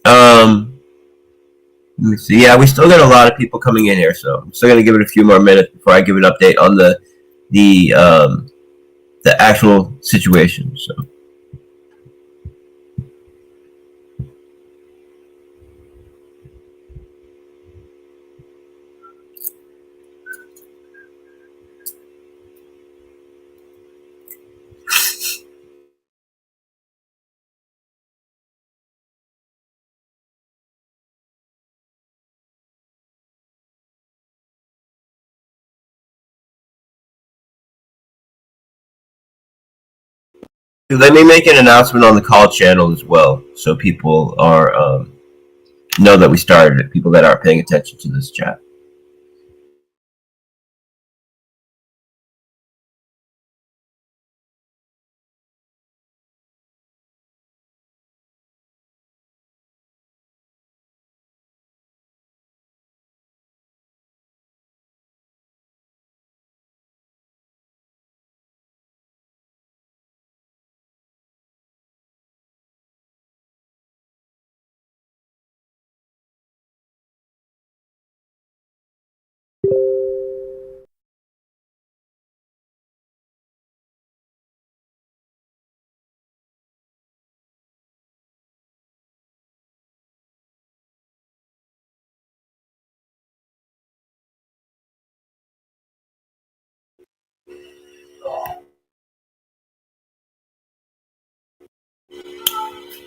Um, let me see. Yeah, we still got a lot of people coming in here, so I'm still gonna give it a few more minutes before I give an update on the the actual situation. So. Let me make an announcement on the call channel as well, so people are know that we started it. People that aren't paying attention to this chat.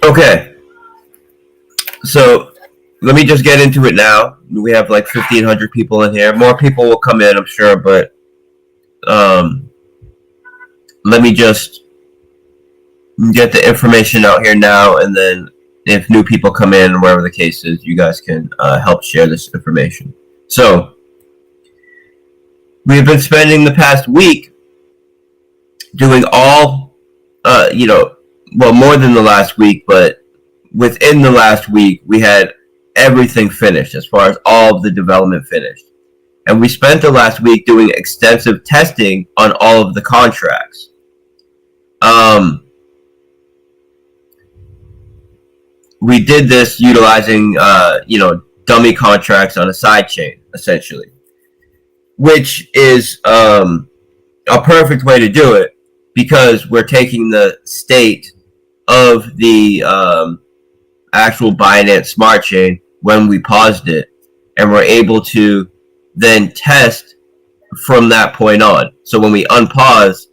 Okay, so let me just get into it now. We have like 1,500 people in here. More people will come in, I'm sure, but um, let me just get the information out here now, and then if new people come in, wherever the case is, you guys can help share this information. So we've been spending the past week doing all, well, more than the last week, but within the last week, we had everything finished as far as all of the development finished. And we spent the last week doing extensive testing on all of the contracts. We did this utilizing, dummy contracts on a side chain, essentially, which is a perfect way to do it because we're taking the state of the actual Binance Smart Chain when we paused it, and we're able to then test from that point on. So when we unpause,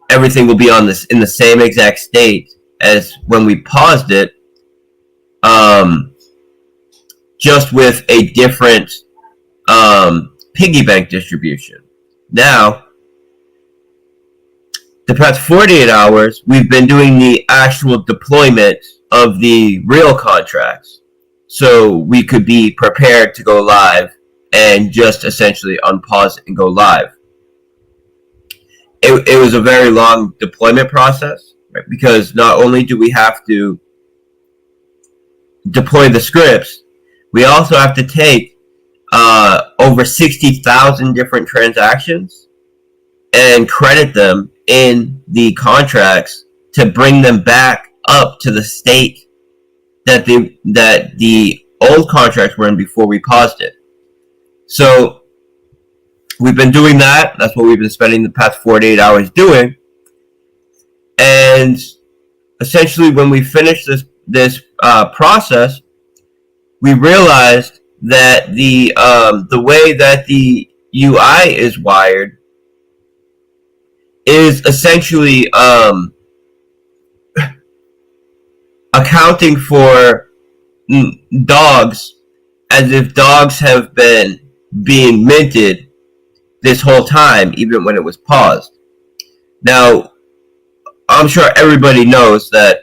everything will be on this in the same exact state as when we paused it, just with a different piggy bank distribution. Now, the past 48 hours, we've been doing the actual deployment of the real contracts, so we could be prepared to go live and just essentially unpause it and go live. It was a very long deployment process, right? Because not only do we have to deploy the scripts, we also have to take over 60,000 different transactions and credit them in the contracts to bring them back up to the state that the old contracts were in before we paused it. So we've been doing that. That's what we've been spending the past 48 hours doing. And essentially, when we finished this process, we realized that the way that the UI is wired is essentially accounting for dogs as if dogs have been being minted this whole time, even when it was paused. Now, I'm sure everybody knows that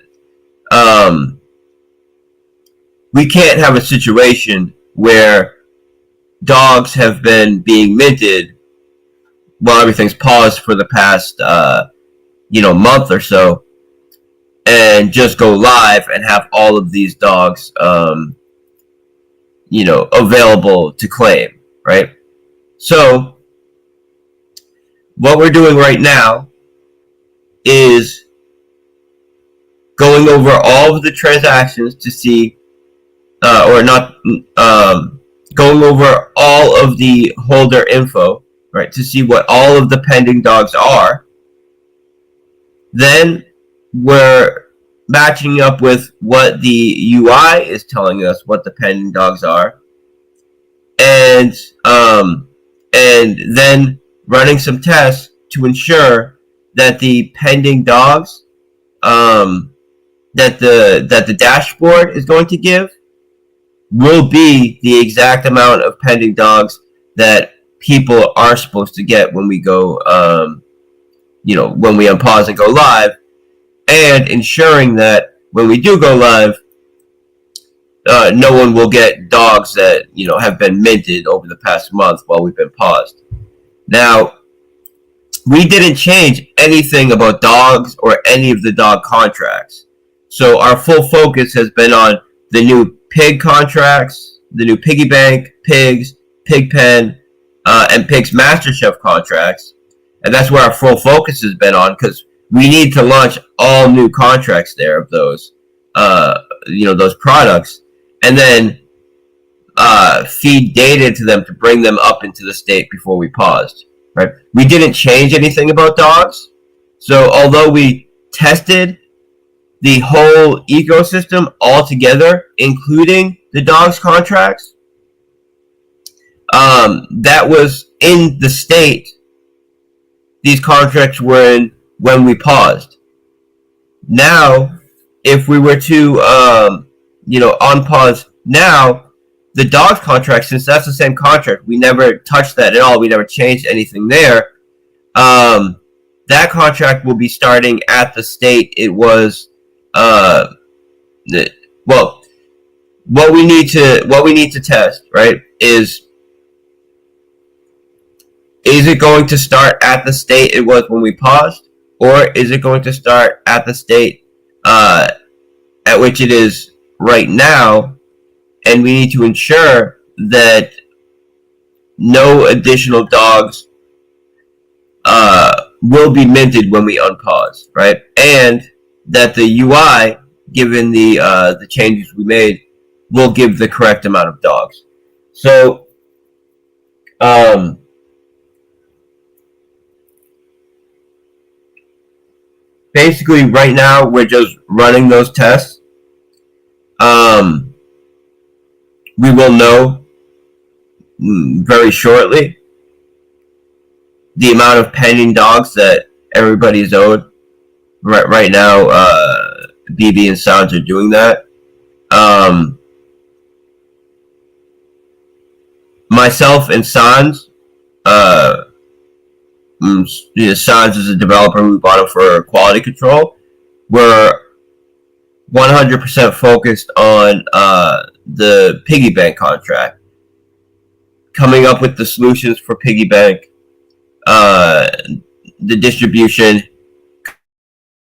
we can't have a situation where dogs have been being minted while everything's paused for the past month or so, and just go live and have all of these dogs available to claim, right? So what we're doing right now is going over all of the transactions to see or not, going over all of the holder info, right, to see what all of the pending dogs are. Then we're matching up with what the UI is telling us what the pending dogs are, and then running some tests to ensure that the pending dogs, that the dashboard is going to give will be the exact amount of pending dogs that people are supposed to get when we go, when we unpause and go live, and ensuring that when we do go live, no one will get dogs that have been minted over the past month while we've been paused. Now, we didn't change anything about dogs or any of the dog contracts. So our full focus has been on the new pig contracts, the new Piggy Bank, Pigs, Pigpen, and Pigs MasterChef contracts. And that's where our full focus has been on, because we need to launch all new contracts there of those, those products, and then feed data to them to bring them up into the state before we paused. Right? We didn't change anything about dogs. So although we tested the whole ecosystem altogether, including the dogs contracts, that was in the state these contracts were in when we paused. Now, if we were to, unpause now, the dogs contract, since that's the same contract, we never touched that at all. We never changed anything there. That contract will be starting at the state it was. What we need to test, right, is it going to start at the state it was when we paused, or is it going to start at the state at which it is right now? And we need to ensure that no additional dogs will be minted when we unpause, right? And that the UI, given the changes we made, will give the correct amount of dogs. So, basically, right now we're just running those tests. We will know very shortly the amount of pending dogs that everybody is owed. Right now, BB and Sounds are doing that. Myself and Sans, Sans is a developer. We bought him for quality control. We're 100% focused on the Piggy Bank contract, coming up with the solutions for Piggy Bank, the distribution,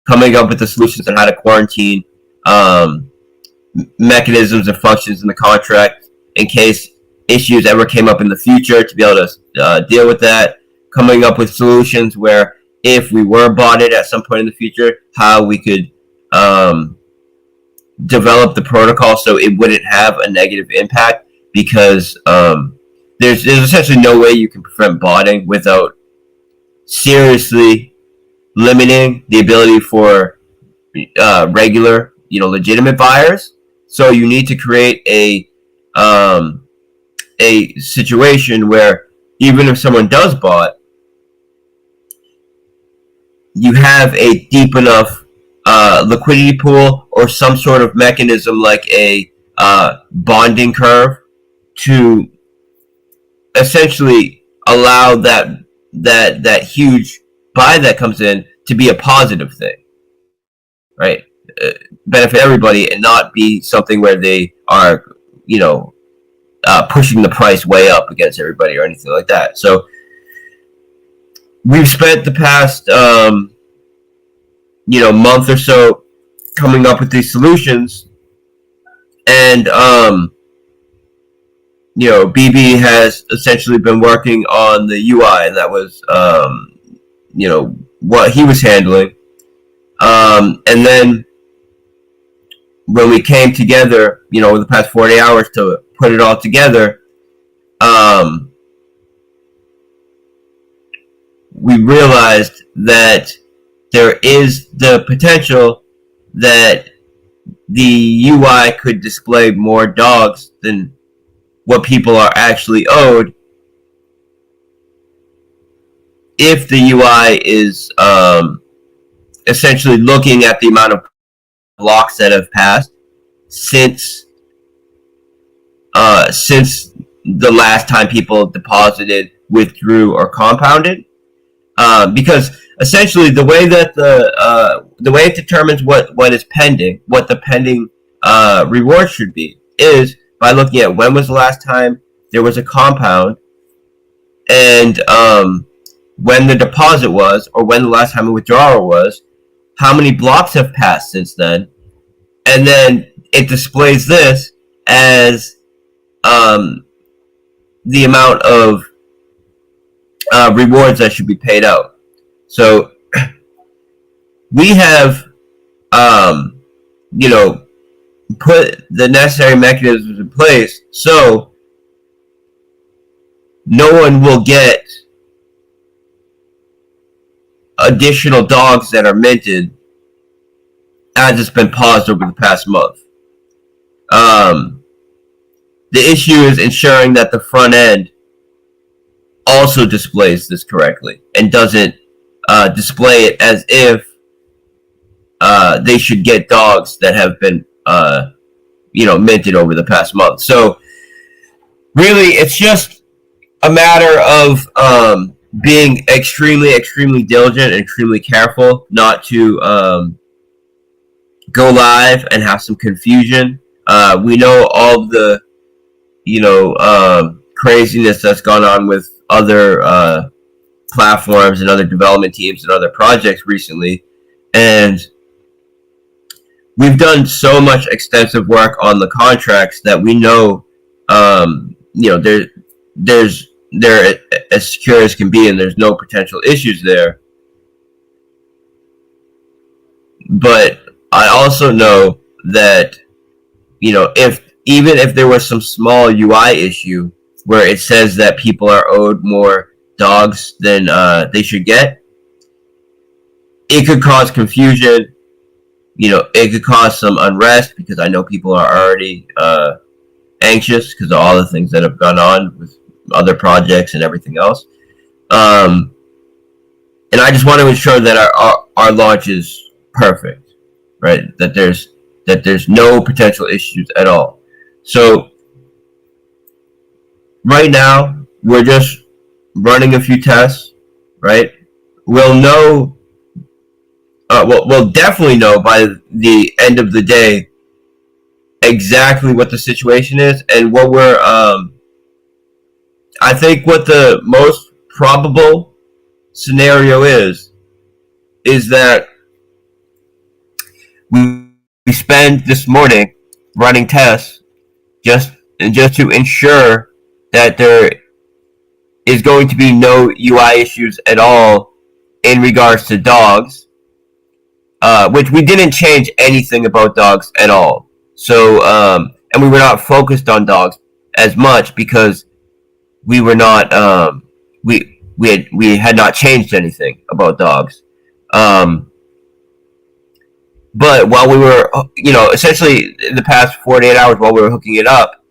coming up with the solutions on how to quarantine, mechanisms and functions in the contract in case issues ever came up in the future, to be able to deal with that, coming up with solutions where if we were botted at some point in the future, how we could develop the protocol so it wouldn't have a negative impact, because there's essentially no way you can prevent botting without seriously limiting the ability for regular, legitimate buyers. So you need to create a situation where even if someone does bot, you have a deep enough liquidity pool or some sort of mechanism like a bonding curve to essentially allow that huge buy that comes in to be a positive thing, right? Benefit everybody and not be something where they are, pushing the price way up against everybody or anything like that. So we've spent the past, month or so coming up with these solutions, and BB has essentially been working on the UI, and that was what he was handling, and then when we came together, over the past 40 hours to put it all together, we realized that there is the potential that the UI could display more dogs than what people are actually owed if the UI is essentially looking at the amount of blocks that have passed since the last time people deposited, withdrew, or compounded. Because essentially the way that the way it determines what is pending, what the pending reward should be, is by looking at when was the last time there was a compound, and when the deposit was, or when the last time a withdrawal was, how many blocks have passed since then, and then it displays this as the amount of rewards that should be paid out. So we have, put the necessary mechanisms in place so no one will get additional dogs that are minted as it's been paused over the past month. The issue is ensuring that the front end also displays this correctly and doesn't display it as if they should get dogs that have been minted over the past month. So really, it's just a matter of being extremely diligent and extremely careful not to go live and have some confusion. We know all the craziness that's gone on with other platforms and other development teams and other projects recently, and we've done so much extensive work on the contracts that we know they're as secure as can be, and there's no potential issues there. But I also know that if there was some small UI issue where it says that people are owed more dogs than they should get, it could cause confusion. It could cause some unrest, because I know people are already anxious because of all the things that have gone on with other projects and everything else. And I just want to ensure that our launch is perfect, right? That there's no potential issues at all. So right now we're just running a few tests, right? We'll know. We'll definitely know by the end of the day exactly what the situation is, and what we're. I think what the most probable scenario is that we spend this morning running tests just to ensure that there is going to be no UI issues at all in regards to dogs, which we didn't change anything about dogs at all. So, and we were not focused on dogs as much because we were not, we had not changed anything about dogs. But while we were, essentially in the past 48 hours while we were hooking it up,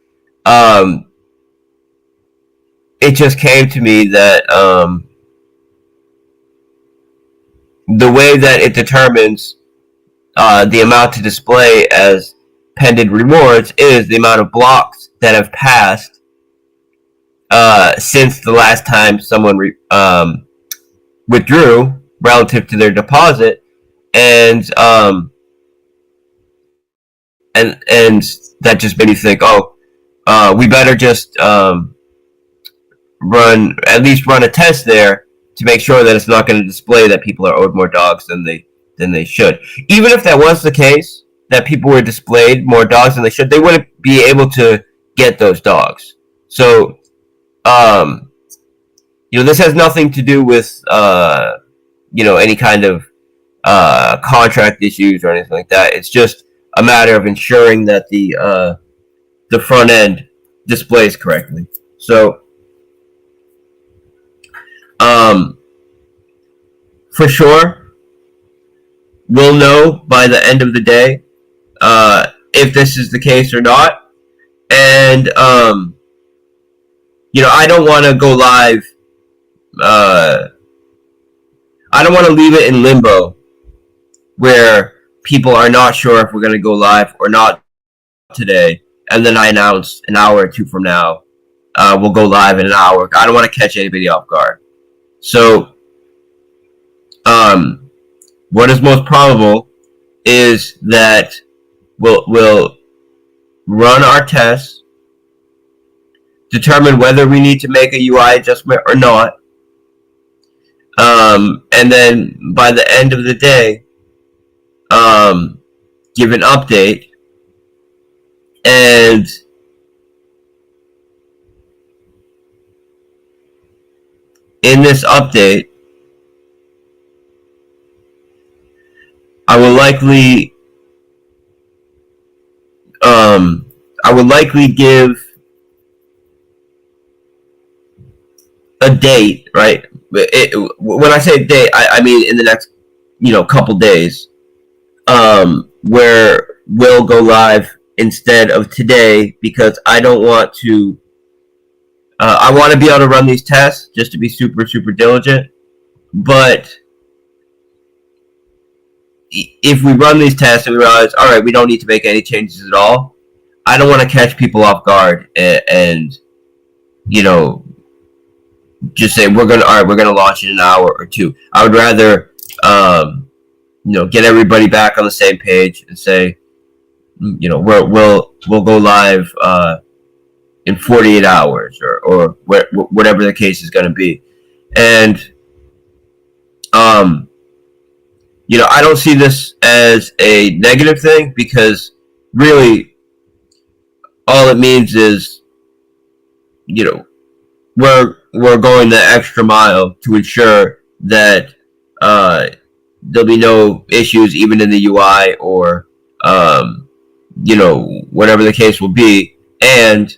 it just came to me that the way that it determines the amount to display as pending rewards is the amount of blocks that have passed since the last time someone withdrew relative to their deposit, and that just made me think, we better just run a test there to make sure that it's not going to display that people are owed more dogs than they should. Even if that was the case, that people were displayed more dogs than they should, they wouldn't be able to get those dogs. So, this has nothing to do with any kind of contract issues or anything like that. It's just a matter of ensuring that the front end displays correctly. So, for sure, we'll know by the end of the day if this is the case or not. And I don't want to go live. I don't want to leave it in limbo where people are not sure if we're going to go live or not today, and then I announce an hour or two from now we'll go live in an hour. I don't want to catch anybody off guard. So, what is most probable is that we'll run our tests, determine whether we need to make a UI adjustment or not, and then by the end of the day, give an update, and in this update, I will likely give a date, right? When I say date, I mean in the next, couple days, where we'll go live instead of today, because I don't want to. I want to be able to run these tests just to be super, super diligent, but if we run these tests and we realize, all right, we don't need to make any changes at all, I don't want to catch people off guard and just say we're gonna launch in an hour or two. I would rather get everybody back on the same page and say, we'll go live in 48 hours or whatever the case is going to be, and I don't see this as a negative thing, because really all it means is we're going the extra mile to ensure that there'll be no issues even in the UI or whatever the case will be. And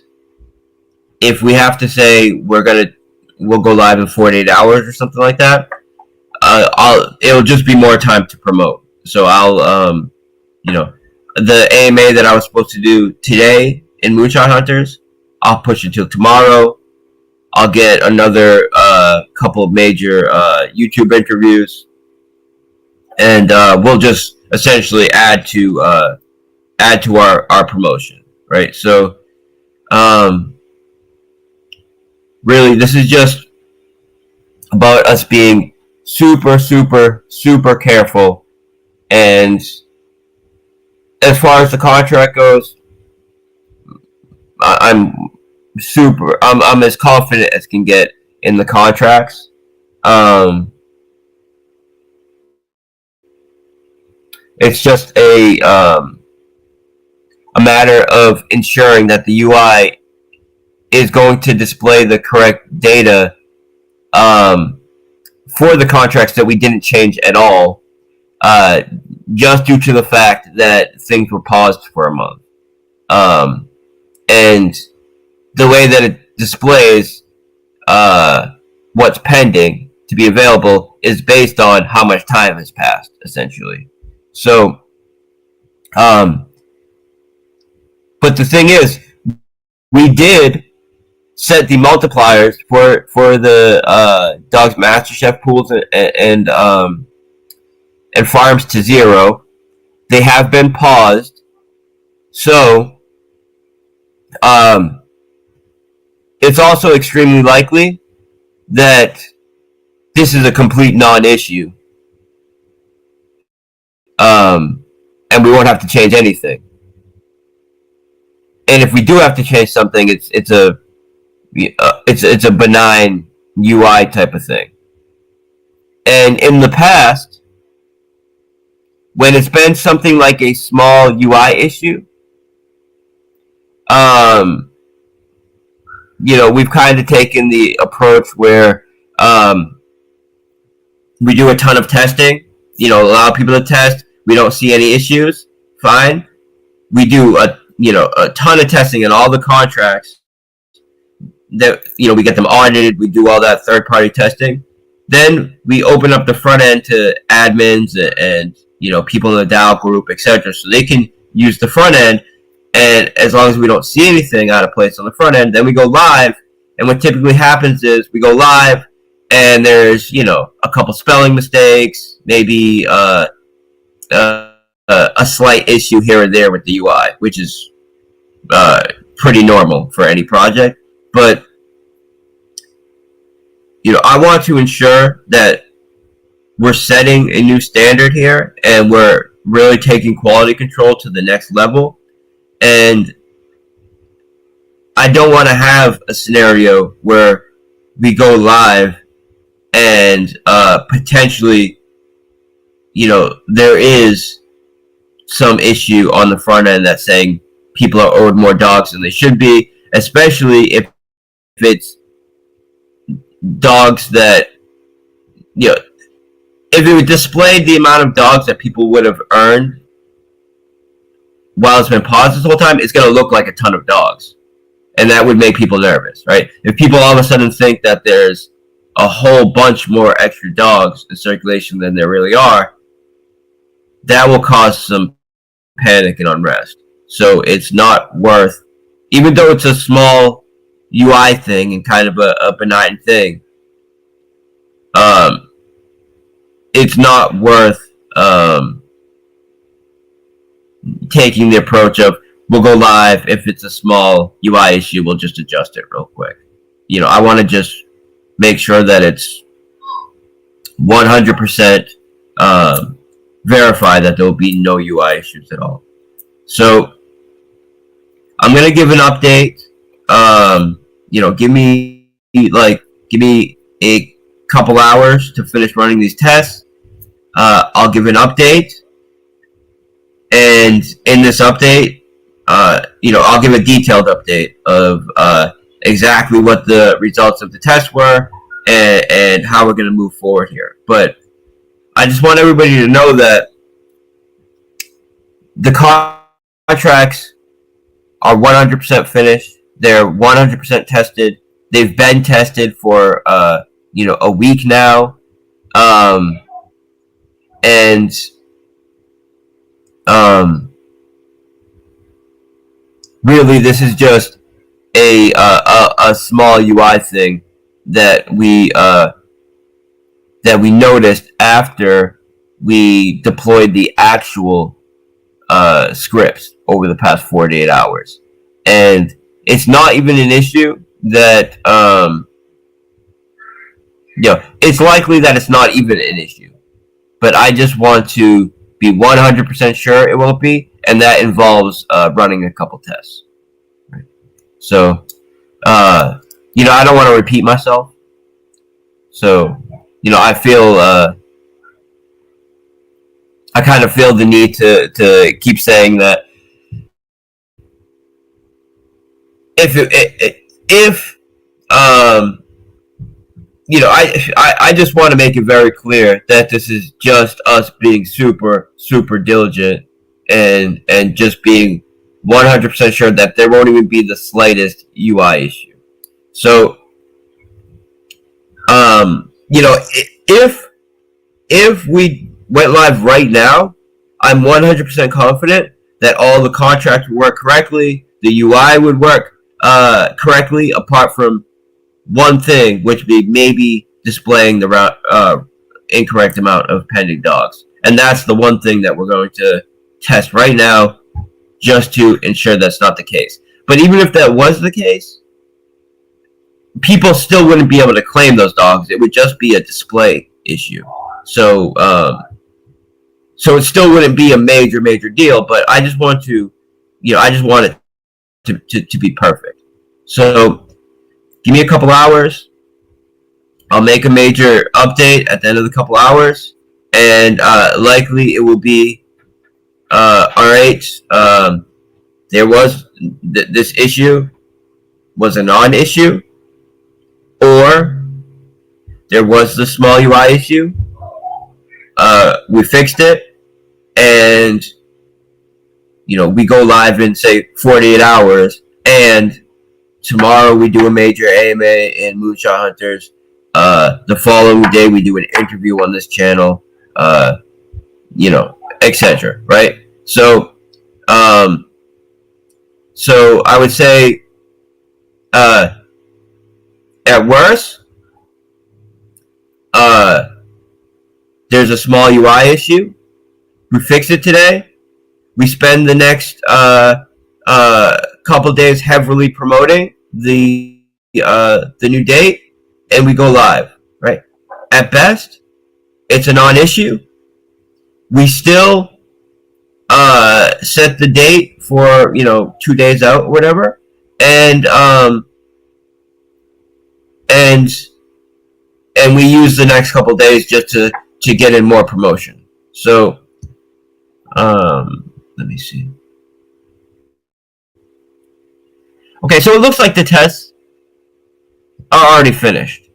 if we have to say we'll go live in 48 hours or something like that, it'll just be more time to promote. So I'll the AMA that I was supposed to do today in Moonshot Hunters, I'll push it till tomorrow. I'll get another couple of major YouTube interviews, and we'll just essentially add to our promotion, right? So, really, this is just about us being super, super, super careful. And as far as the contract goes, I'm as confident as can get in the contracts. It's just a matter of ensuring that the UI is going to display the correct data for the contracts that we didn't change at all, just due to the fact that things were paused for a month. And the way that it displays what's pending to be available is based on how much time has passed, essentially. So, but the thing is, we did set the multipliers for the Dogs MasterChef pools and farms to 0. They have been paused. So, it's also extremely likely that this is a complete non-issue. And we won't have to change anything. And if we do have to change something, it's a benign UI type of thing. And in the past, when it's been something like a small UI issue, we've kind of taken the approach where we do a ton of testing, allow people to test. We don't see any issues, fine. we do a ton of testing in all the contracts that we get them audited. We do all that third party testing. Then we open up the front end to admins and people in the DAO group, etc. So they can use the front end, and as long as we don't see anything out of place on the front end, then we go live. And what typically happens is we go live, and there's a couple spelling mistakes, maybe a slight issue here or there with the UI, which is pretty normal for any project. But I want to ensure that we're setting a new standard here, and we're really taking quality control to the next level. And I don't want to have a scenario where we go live and potentially, there is some issue on the front end that's saying people are owed more dogs than they should be, especially if it's dogs that, if it displayed the amount of dogs that people would have earned while it's been paused this whole time, it's going to look like a ton of dogs. And that would make people nervous, right? If people all of a sudden think that there's a whole bunch more extra dogs in circulation than there really are, that will cause some panic and unrest. So it's not worth, even though it's a small UI thing and kind of a benign thing, it's not worth taking the approach of, we'll go live. If it's a small UI issue, we'll just adjust it real quick. I want to just make sure that it's 100% verify that there will be no UI issues at all. So I'm going to give an update. Give me a couple hours to finish running these tests. I'll give an update. And in this update, I'll give a detailed update of exactly what the results of the test were and how we're going to move forward here. But I just want everybody to know that the contracts are 100% finished. They're 100% tested. They've been tested for a week now, and really, this is just a small UI thing that we noticed after we deployed the actual scripts over the past 48 hours, and it's not even an issue that it's likely that it's not even an issue, but I just want to be 100% sure it won't be, and that involves running a couple tests. Right? So, I don't want to repeat myself. So, I feel I kind of feel the need to keep saying that I just want to make it very clear that this is just us being super, super diligent and just being 100% sure that there won't even be the slightest UI issue. So, if we went live right now, I'm 100% confident that all the contracts would work correctly, the UI would work correctly, apart from one thing, which would be maybe displaying the incorrect amount of pending dogs. And that's the one thing that we're going to test right now, just to ensure that's not the case. But even if that was the case, people still wouldn't be able to claim those dogs. It would just be a display issue. So it still wouldn't be a major deal. But I just want to, I just want it to be perfect. So give me a couple hours. I'll make a major update at the end of the couple hours, and likely it will be all right. There was this issue was a non-issue, or there was the small UI issue. We fixed it, and we go live in say 48 hours, and tomorrow we do a major AMA in Moonshot Hunters. The following day we do an interview on this channel, etc. Right? So I would say, at worst, there's a small UI issue. We fix it today. We spend the next couple days heavily promoting the new date, and we go live. Right? At best, it's a non-issue. We still set the date for 2 days out or whatever, and we use the next couple days just to get in more promotion. So let me see. Okay, so it looks like the tests are already finished.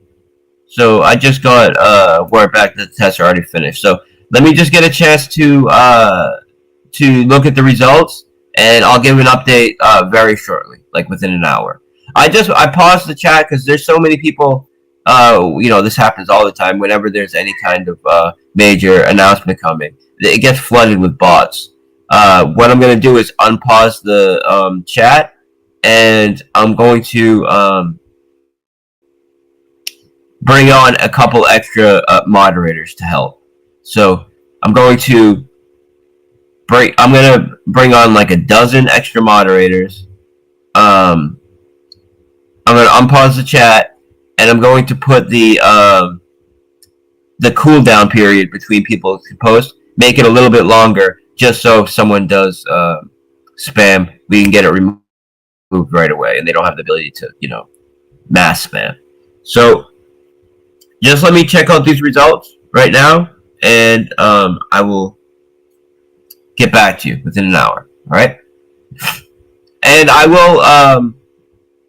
So I just got word back that the tests are already finished. So let me just get a chance to look at the results, and I'll give an update very shortly, like within an hour. I paused the chat because there's so many people. This happens all the time. Whenever there's any kind of major announcement coming, it gets flooded with bots. What I'm going to do is unpause the chat, and I'm going to bring on a couple extra moderators to help. So I'm going to bring on like a dozen extra moderators. I'm going to unpause the chat, and I'm going to put the cooldown period between people who post, make it a little bit longer, just so if someone does spam, we can get it removed right away, and they don't have the ability to mass spam. So just let me check out these results right now, and I will get back to you within an hour. All right, and I will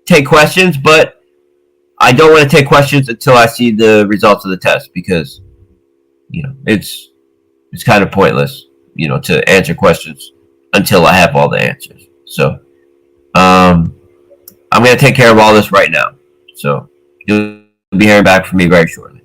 take questions, but I don't want to take questions until I see the results of the test, because it's kind of pointless to answer questions until I have all the answers. So I'm going to take care of all this right now. So you'll be hearing back from me very shortly.